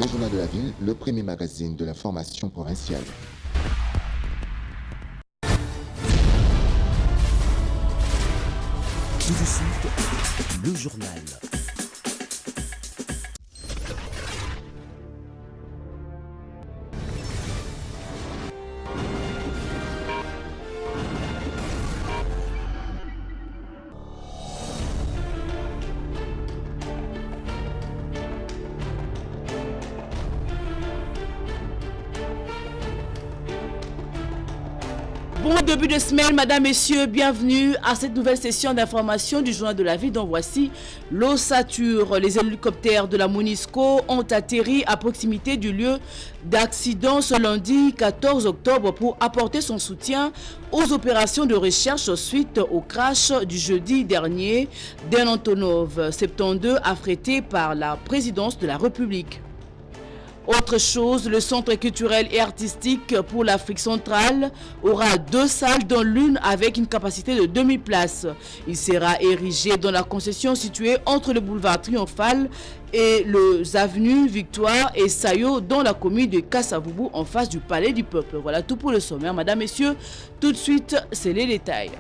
Le Journal de la Ville, le premier magazine de l'information provinciale. Tout de suite, le journal. Bon début de semaine, mesdames, messieurs, bienvenue à cette nouvelle session d'information du Journal de la Ville dont voici l'ossature. Les hélicoptères de la MONUSCO ont atterri à proximité du lieu d'accident ce lundi 14 octobre pour apporter son soutien aux opérations de recherche suite au crash du jeudi dernier d'un Antonov 72 affrété par la présidence de la République. Autre chose, le Centre culturel et artistique pour l'Afrique centrale aura 2 salles, dont l'une avec une capacité de 2000 places. Il sera érigé dans la concession située entre le boulevard Triomphal et les avenues Victoire et Sayo dans la commune de Kassavoubou en face du Palais du Peuple. Voilà tout pour le sommaire, mesdames, messieurs. Tout de suite, c'est les détails.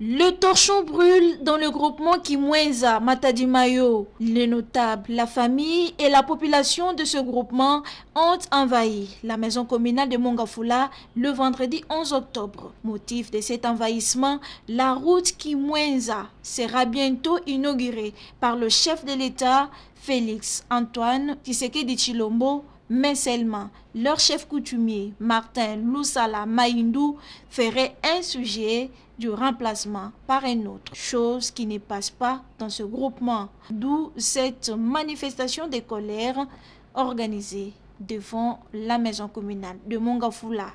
Le torchon brûle dans le groupement Kimwenza Matadi-Mayo. Les notables, la famille et la population de ce groupement ont envahi la maison communale de Mongafula le vendredi 11 octobre. Motif de cet envahissement, la route Kimwenza sera bientôt inaugurée par le chef de l'État, Félix Antoine Tshisekedi Tshilombo, mais seulement leur chef coutumier, Martin Lusala Mayindou, ferait un sujet du remplacement par un autre, chose qui ne passe pas dans ce groupement, d'où cette manifestation de colère organisée devant la maison communale de Mongafula.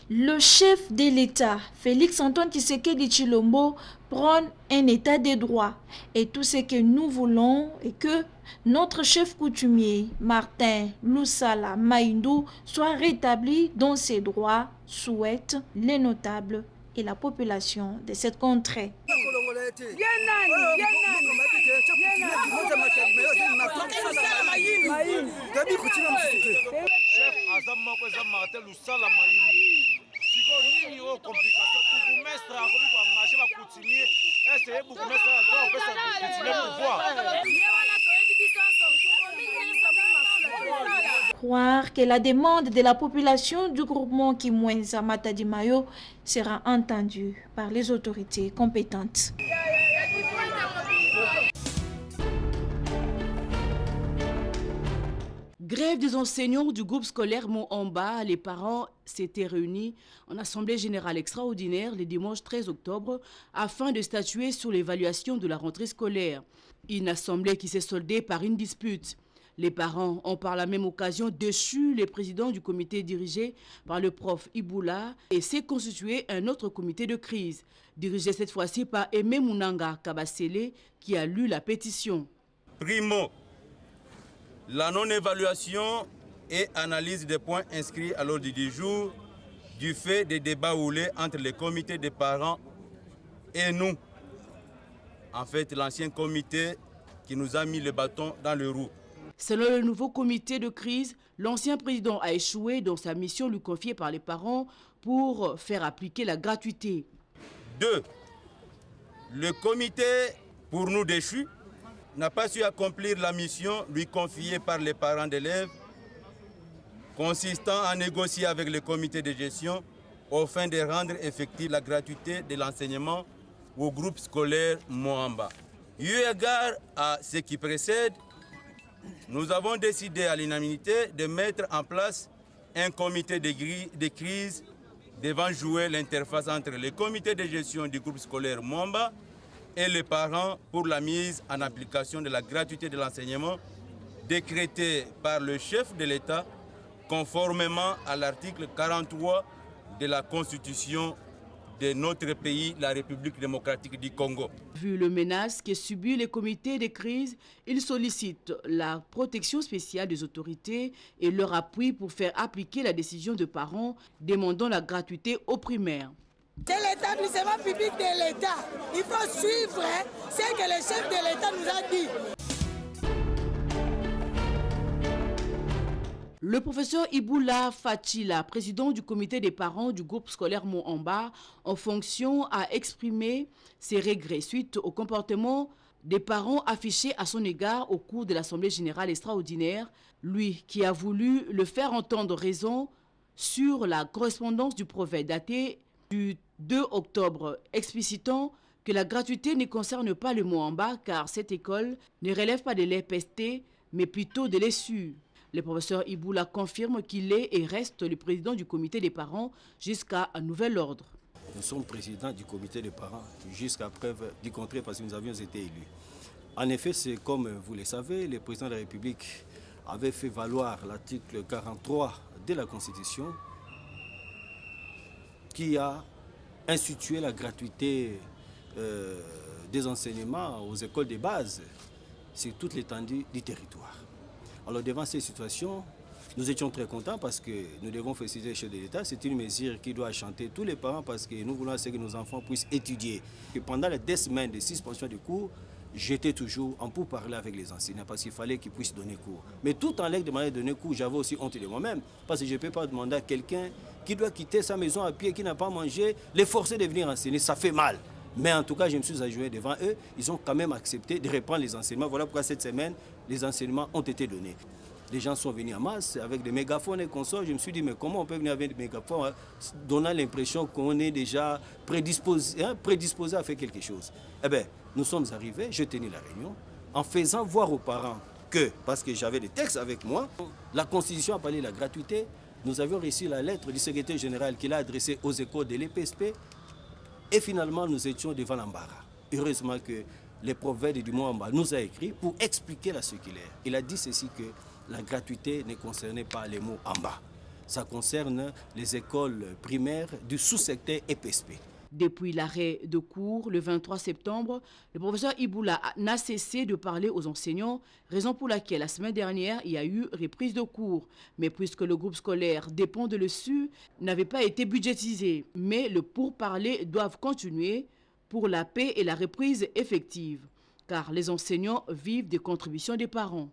Le chef de l'État, Félix Antoine Tshisekedi Tshilombo, prône un état de droit. Et tout ce que nous voulons est que notre chef coutumier, Martin Lusala Mayindou, soit rétabli dans ses droits, souhaitent les notables et la population de cette contrée. Croire que la demande de la population du groupement Kimwenza Matadi-Mayo sera entendue par les autorités compétentes. Grève des enseignants du groupe scolaire Mont-en-Bas. Les parents s'étaient réunis en assemblée générale extraordinaire le dimanche 13 octobre afin de statuer sur l'évaluation de la rentrée scolaire. Une assemblée qui s'est soldée par une dispute. Les parents ont par la même occasion déchu les présidents du comité dirigé par le prof Iboula et s'est constitué un autre comité de crise, dirigé cette fois-ci par Aimé Mounanga Kabasele qui a lu la pétition. Primo, la non-évaluation et analyse des points inscrits à l'ordre du jour du fait des débats houlés entre les comités des parents et nous. En fait, l'ancien comité qui nous a mis le bâton dans le roue. Selon le nouveau comité de crise, l'ancien président a échoué dans sa mission lui confiée par les parents pour faire appliquer la gratuité. 2. Le comité pour nous déchus n'a pas su accomplir la mission lui confiée par les parents d'élèves, consistant à négocier avec le comité de gestion au fin de rendre effective la gratuité de l'enseignement au groupe scolaire Moamba. Eu égard à ce qui précède, nous avons décidé à l'unanimité de mettre en place un comité de crise devant jouer l'interface entre le comité de gestion du groupe scolaire Moamba et les parents pour la mise en application de la gratuité de l'enseignement décrétée par le chef de l'État conformément à l'article 43 de la Constitution de notre pays, la République démocratique du Congo. Vu le menace que subit les comités de crise, il sollicite la protection spéciale des autorités et leur appui pour faire appliquer la décision de parents demandant la gratuité aux primaires. C'est l'établissement public de l'État. Il faut suivre ce que le chef de l'État nous a dit. Le professeur Iboula Fatila, président du comité des parents du groupe scolaire Mohamba, en fonction, a exprimé ses regrets suite au comportement des parents affichés à son égard au cours de l'Assemblée générale extraordinaire, lui qui a voulu le faire entendre raison sur la correspondance du prophète datée du 2 octobre, explicitant que la gratuité ne concerne pas le Mohamba car cette école ne relève pas de l'EPST mais plutôt de l'ESU. Le professeur Iboula confirme qu'il est et reste le président du comité des parents jusqu'à un nouvel ordre. Nous sommes présidents du comité des parents jusqu'à preuve du contraire parce que nous avions été élus. En effet, c'est comme vous le savez, le président de la République avait fait valoir l'article 43 de la Constitution qui a institué la gratuité des enseignements aux écoles de base sur toute l'étendue du territoire. Alors devant ces situations, nous étions très contents parce que nous devons féliciter le chef de l'État. C'est une mesure qui doit chanter tous les parents parce que nous voulons que nos enfants puissent étudier. Et pendant les 2 semaines de suspension de cours, j'étais toujours en pourparlers avec les enseignants parce qu'il fallait qu'ils puissent donner cours. Mais tout en leur demandant de donner cours, j'avais aussi honte de moi-même parce que je ne peux pas demander à quelqu'un qui doit quitter sa maison à pied, qui n'a pas mangé, les forcer de venir enseigner. Ça fait mal. Mais en tout cas, je me suis ajourné devant eux. Ils ont quand même accepté de reprendre les enseignements. Voilà pourquoi cette semaine, les enseignements ont été donnés. Les gens sont venus en masse avec des mégaphones et consorts. Je me suis dit, mais comment on peut venir avec des mégaphones hein, donnant l'impression qu'on est déjà prédisposé à faire quelque chose. Eh bien, nous sommes arrivés, j'ai tenu la réunion, en faisant voir aux parents que, parce que j'avais des textes avec moi, la Constitution a parlé de la gratuité. Nous avions reçu la lettre du secrétaire général qu'il a adressée aux écoles de l'EPSP. Et finalement, nous étions devant l'embarras. Heureusement que le prophète du Mohamba nous a écrit pour expliquer la circulaire. Il a dit ceci que la gratuité ne concernait pas les Mohamba. Ça concerne les écoles primaires du sous-secteur EPSP. Depuis l'arrêt de cours le 23 septembre, le professeur Iboula n'a cessé de parler aux enseignants, raison pour laquelle la semaine dernière, il y a eu reprise de cours. Mais puisque le groupe scolaire dépend de l'ESU, n'avait pas été budgétisé. Mais le pourparler doivent continuer pour la paix et la reprise effective, car les enseignants vivent des contributions des parents.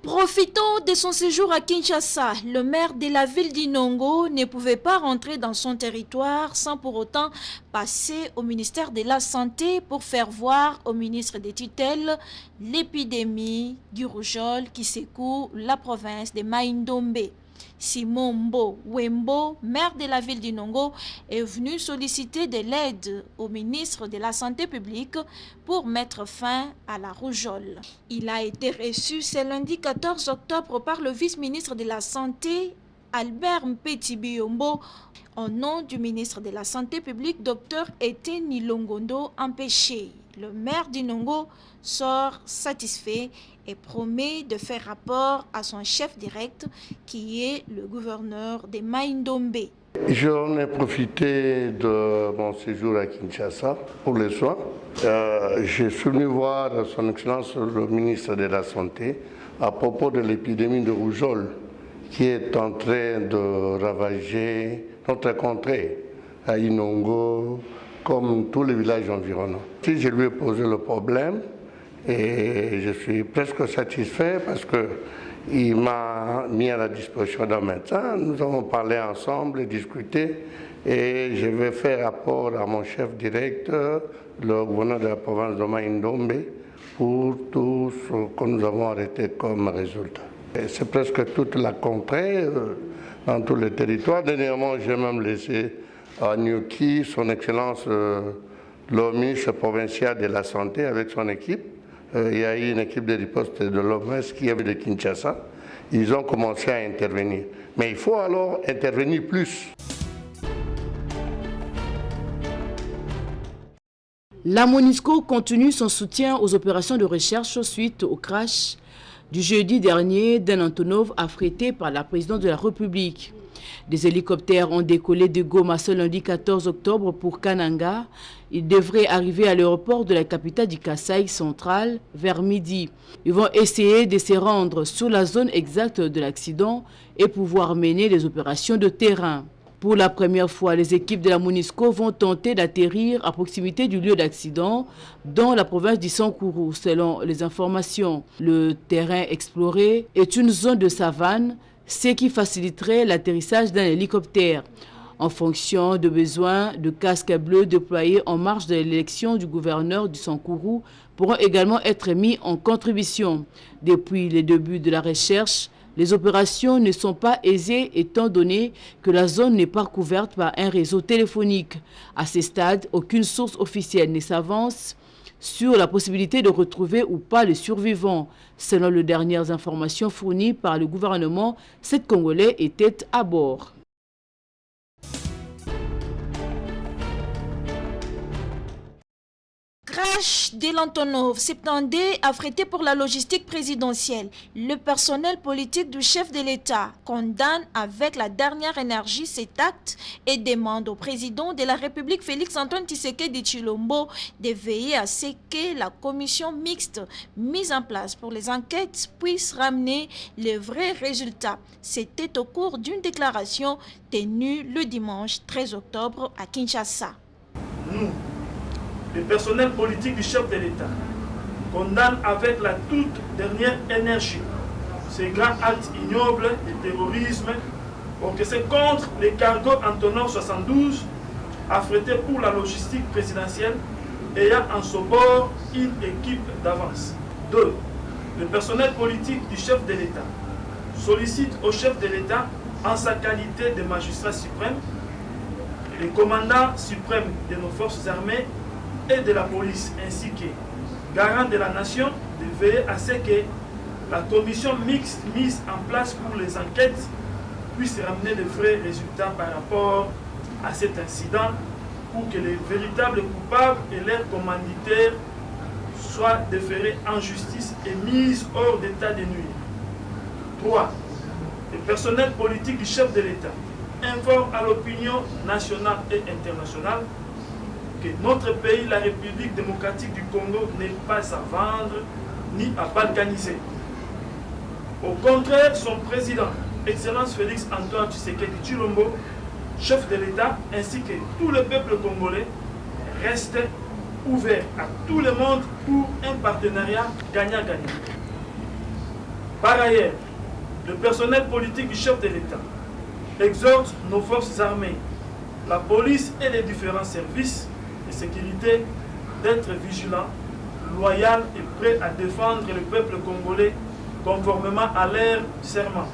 Profitant de son séjour à Kinshasa, le maire de la ville d'Inongo ne pouvait pas rentrer dans son territoire sans pour autant passer au ministère de la Santé pour faire voir au ministre des tutelles l'épidémie du rougeole qui secoue la province de Mai-Ndombe. Simon Mbo Wembo, maire de la ville d'Inongo, est venu solliciter de l'aide au ministre de la Santé publique pour mettre fin à la rougeole. Il a été reçu ce lundi 14 octobre par le vice-ministre de la Santé, Albert Mpeti Biombo, au nom du ministre de la Santé publique, Dr Etienne Nilongondo Empêché. Le maire d'Inongo sort satisfait et promet de faire rapport à son chef direct qui est le gouverneur de Mai-Ndombe. J'en ai profité de mon séjour à Kinshasa pour les soins. J'ai venu voir son Excellence le ministre de la Santé à propos de l'épidémie de rougeole qui est en train de ravager notre contrée à Inongo comme tous les villages environnants. Si je lui ai posé le problème et je suis presque satisfait parce qu'il m'a mis à la disposition d'un médecin. Nous avons parlé ensemble et discuté et je vais faire rapport à mon chef direct, le gouverneur de la province de Mai-Ndombe, pour tout ce que nous avons arrêté comme résultat. C'est presque toute la contrée dans tout le territoire. Dernièrement, j'ai même laissé à Nyuki, son Excellence, le ministre provincial de la Santé avec son équipe. Il y a eu une équipe de riposte de l'OMS qui avait de Kinshasa. Ils ont commencé à intervenir. Mais il faut alors intervenir plus. La MONUSCO continue son soutien aux opérations de recherche suite au crash du jeudi dernier d'un Antonov affrété par la présidente de la République. Des hélicoptères ont décollé de Goma ce lundi 14 octobre pour Kananga. Ils devraient arriver à l'aéroport de la capitale du Kasaï central vers midi. Ils vont essayer de se rendre sur la zone exacte de l'accident et pouvoir mener les opérations de terrain. Pour la première fois, les équipes de la MONUSCO vont tenter d'atterrir à proximité du lieu d'accident dans la province du Sankourou. Selon les informations, le terrain exploré est une zone de savane, ce qui faciliterait l'atterrissage d'un hélicoptère. En fonction de besoins, de casques bleus déployés en marge de l'élection du gouverneur du Sankourou pourront également être mis en contribution. Depuis les débuts de la recherche, les opérations ne sont pas aisées étant donné que la zone n'est pas couverte par un réseau téléphonique. À ce stade, aucune source officielle ne s'avance sur la possibilité de retrouver ou pas les survivants. Selon les dernières informations fournies par le gouvernement, 7 Congolais étaient à bord. Crash de l'Antonov, 70 affrété pour la logistique présidentielle. Le personnel politique du chef de l'État condamne avec la dernière énergie cet acte et demande au président de la République Félix-Antoine Tshisekedi Tshilombo de veiller à ce que la commission mixte mise en place pour les enquêtes puisse ramener les vrais résultats. C'était au cours d'une déclaration tenue le dimanche 13 octobre à Kinshasa. Le personnel politique du chef de l'État condamne avec la toute dernière énergie ces grands actes ignobles de terrorisme orchestrés contre les cargos Antonov 72 affrétés pour la logistique présidentielle ayant en son bord une équipe d'avance. 2. Le personnel politique du chef de l'État sollicite au chef de l'État en sa qualité de magistrat suprême, le commandant suprême de nos forces armées et de la police ainsi que garant de la nation de veiller à ce que la commission mixte mise en place pour les enquêtes puisse ramener de vrais résultats par rapport à cet incident pour que les véritables coupables et leurs commanditaires soient déférés en justice et mis hors d'état de nuire. 3. Le personnel politique du chef de l'État informe à l'opinion nationale et internationale que notre pays, la République démocratique du Congo, n'est pas à vendre ni à balkaniser. Au contraire, son président, Excellence Félix-Antoine Tshisekedi Tshilombo, chef de l'État, ainsi que tout le peuple congolais, reste ouvert à tout le monde pour un partenariat gagnant-gagnant. Par ailleurs, le personnel politique du chef de l'État exhorte nos forces armées, la police et les différents services de sécurité d'être vigilants, loyaux et prêts à défendre le peuple congolais conformément à leur serment.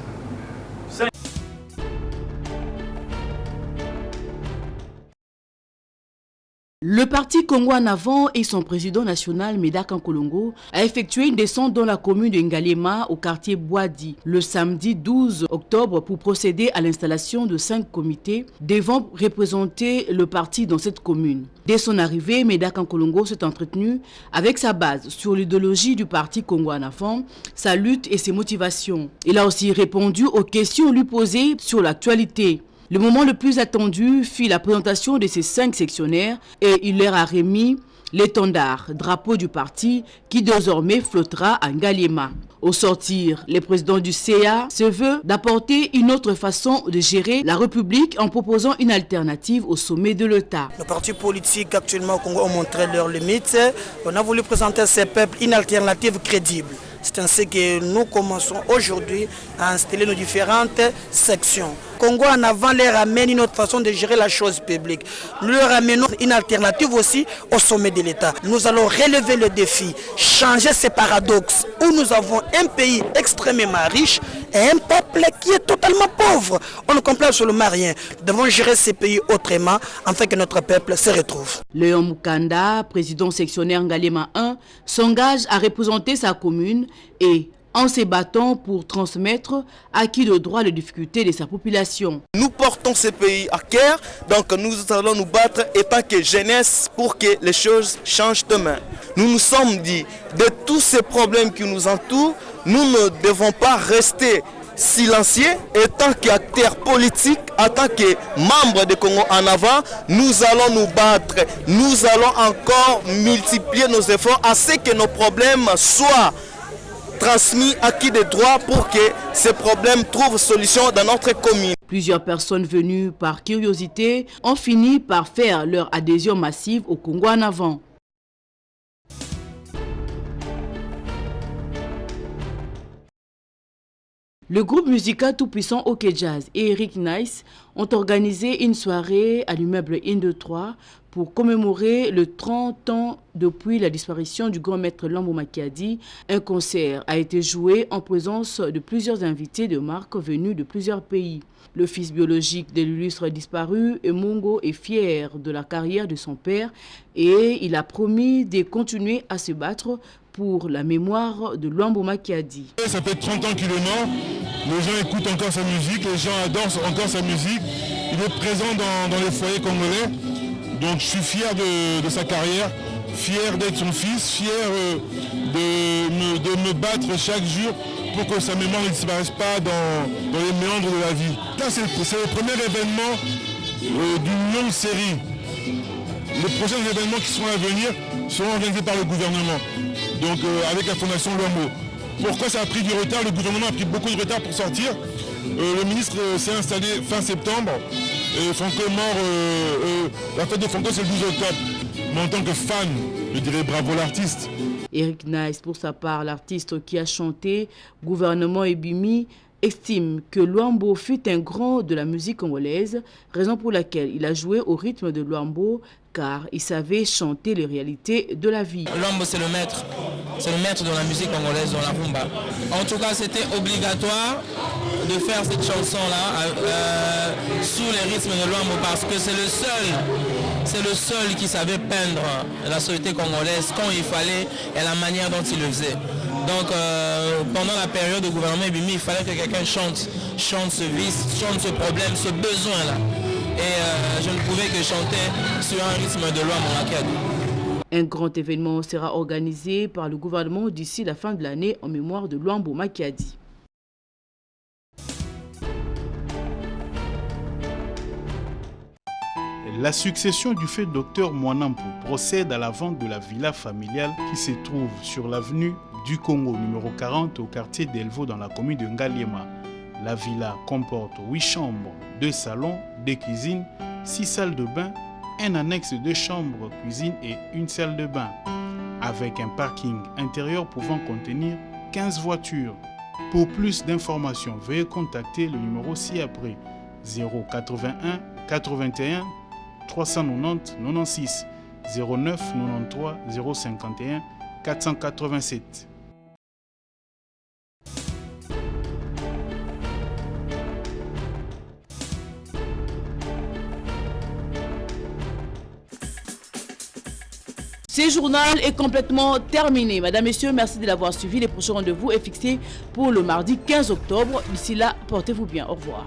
Le parti Congo en avant et son président national Médard Nkolongo a effectué une descente dans la commune de Ngalema au quartier Boadi le samedi 12 octobre pour procéder à l'installation de 5 comités devant représenter le parti dans cette commune. Dès son arrivée, Médard Nkolongo s'est entretenu avec sa base sur l'idéologie du parti Congo en avant, sa lutte et ses motivations. Il a aussi répondu aux questions lui posées sur l'actualité. Le moment le plus attendu fut la présentation de ces 5 sectionnaires et il leur a remis l'étendard, drapeau du parti qui désormais flottera à Ngaliema. Au sortir, le président du CA se veut d'apporter une autre façon de gérer la République en proposant une alternative au sommet de l'État. Les partis politiques actuellement au Congo ont montré leurs limites. On a voulu présenter à ces peuples une alternative crédible. C'est ainsi que nous commençons aujourd'hui à installer nos différentes sections. Congo en avant leur amène une autre façon de gérer la chose publique. Nous leur amenons une alternative aussi au sommet de l'État. Nous allons relever le défi, changer ces paradoxes où nous avons un pays extrêmement riche et un peuple qui est totalement pauvre. On ne comprend absolument rien. Nous devons gérer ces pays autrement afin que notre peuple se retrouve. Léon Mukanda, président sectionnaire Ngalema 1, s'engage à représenter sa commune et en se battant pour transmettre à qui le droit les difficultés de sa population. Nous portons ce pays à cœur, donc nous allons nous battre et pas que jeunesse pour que les choses changent demain. Nous nous sommes dit, de tous ces problèmes qui nous entourent, nous ne devons pas rester silencieux. En tant qu'acteurs politiques, en tant que membres de Congo en avant, nous allons nous battre. Nous allons encore multiplier nos efforts à ce que nos problèmes soient transmis à qui de droit pour que ces problèmes trouvent solution dans notre commune. Plusieurs personnes venues par curiosité ont fini par faire leur adhésion massive au Congo en avant. Le groupe musical tout-puissant OK Jazz et Eric Nice ont organisé une soirée à l'immeuble Inde 3 pour commémorer le 30 ans depuis la disparition du grand maître Lambo Makiadi. Un concert a été joué en présence de plusieurs invités de marque venus de plusieurs pays. Le fils biologique de l'illustre disparu, Emongo, est fier de la carrière de son père et il a promis de continuer à se battre pour la mémoire de Lambo Makiadi. Ça fait 30 ans qu'il est mort, les gens écoutent encore sa musique, les gens adorent encore sa musique. Il est présent dans les foyers congolais, donc je suis fier de sa carrière, fier d'être son fils, fier de me battre chaque jour pour que sa mémoire ne disparaisse pas dans les méandres de la vie. Là, c'est le premier événement d'une longue série. Les prochains événements qui seront à venir seront organisés par le gouvernement, donc avec la fondation Lambo. Pourquoi ça a pris du retard? Le gouvernement a pris beaucoup de retard pour sortir. Le ministre s'est installé fin septembre. Et Franco est mort. La fête de Franco, c'est le 12 octobre. Mais en tant que fan, je dirais bravo l'artiste. Eric Nice, pour sa part, l'artiste qui a chanté Gouvernement et Bimi, estime que Luambo fut un grand de la musique congolaise, raison pour laquelle il a joué au rythme de Luambo, car il savait chanter les réalités de la vie. Luambo, c'est le maître de la musique congolaise, dans la rumba. En tout cas, c'était obligatoire de faire cette chanson-là sous les rythmes de Luambo, parce que c'est le seul qui savait peindre la société congolaise quand il fallait et la manière dont il le faisait. Donc pendant la période du gouvernement Ebimi, il fallait que quelqu'un chante ce vice, chante ce problème, ce besoin-là. Et je ne pouvais que chanter sur un rythme de Luambo Makiadi. Un grand événement sera organisé par le gouvernement d'ici la fin de l'année en mémoire de Luambo Makiadi. La succession du fait Dr Mwanampo procède à la vente de la villa familiale qui se trouve sur l'avenue du Congo numéro 40 au quartier d'Elvo dans la commune de Ngaliema. La villa comporte 8 chambres, 2 salons, 2 cuisines, 6 salles de bain, un annexe de 2 chambres, cuisine et une salle de bain, avec un parking intérieur pouvant contenir 15 voitures. Pour plus d'informations, veuillez contacter le numéro ci-après 081 81 390 96 09 93 051 487. Ce journal est complètement terminé. Madame, Messieurs, merci de l'avoir suivi. Le prochain rendez-vous est fixé pour le mardi 15 octobre. D'ici là, portez-vous bien. Au revoir.